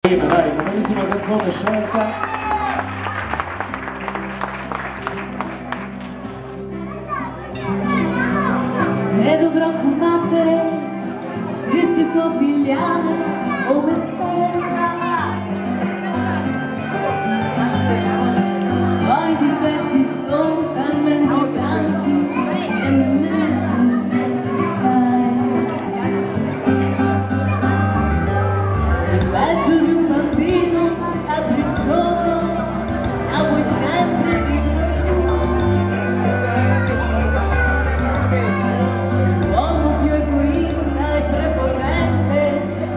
Dai, una bellissima canzone scelta. Te dovrò combattere, ti si può pigliare come sei. I tuoi difetti sono talmente tanti e nemmeno tu li sai. Sei peggio di un bambino capriccioso, ma vuoi sempre vinta tu. L'uomo più egoista e prepotente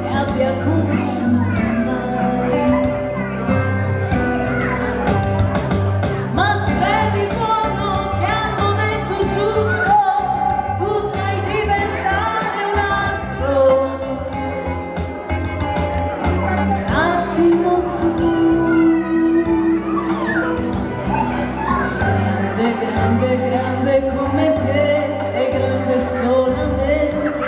che abbia conosciuto mai. Ma c'è di buono che al momento giusto tu sai diventare un altro. Un attimo tu. Grande, grande come te, sei grande solamente tu.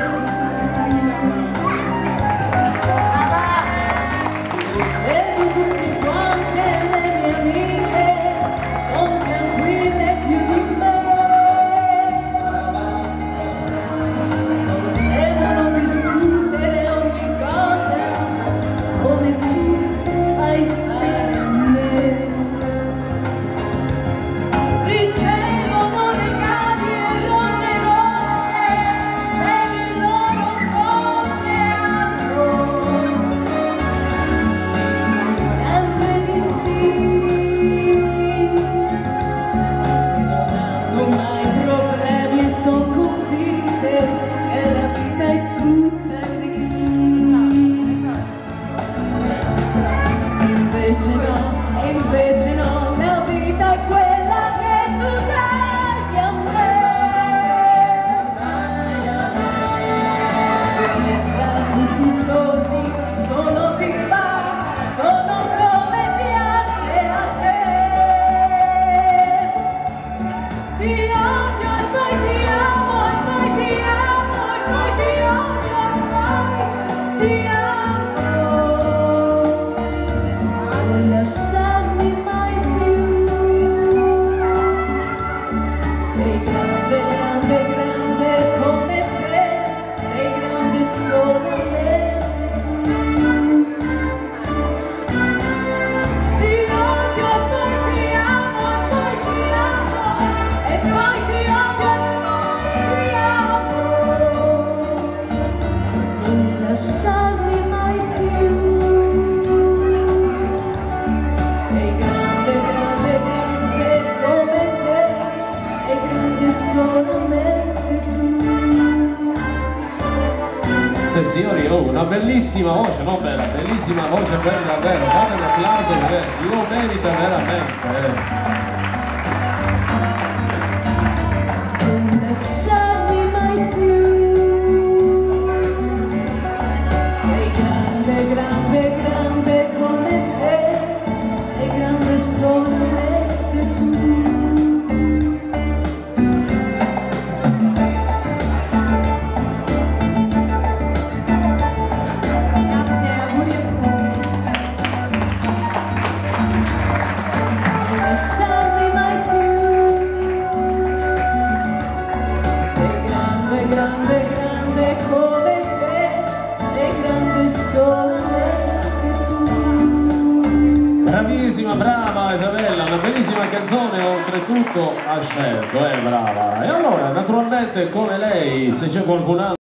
Vedo tutti quanti le mie amiche, sono tranquille più di me. Devono discutere ogni cosa, come tu fai fare a me. Ricevono regali e rose rosse per il loro compleanno. Sempre di sì. Non hanno mai problemi e son convinte che la vita è tutta lì. Invece no, la vita è quella che tu dai a me. Tutti i giorni sono viva, sono come piace a te. Ti odio e poi ti amo, e poi ti amo, e poi ti odio, e poi ti amo. Non lasciarmi mai più. Sei grande, grande, grande come te, sei grande solamente tu. Ti odio e poi ti amo, e poi ti amo, e poi ti odio e poi ti amo. Non lasciarmi mai più. Sei grande, grande, grande come te, sei grande solamente tu. Signori, oh, una bellissima voce, no bella, bellissima voce per davvero, fate un applauso perché lo merita veramente. Non lasciarmi mai più. Sei grande, grande, grande come te, sei grande solamente tu. Grazie, auguri a tutti. Non lasciarmi mai più. Sei grande, grande, grande come te, sei grande solamente tu. Bravissima, brava Isabella, una bellissima canzone oltretutto ha scelto, brava. E allora, naturalmente come lei, se c'è qualcun altro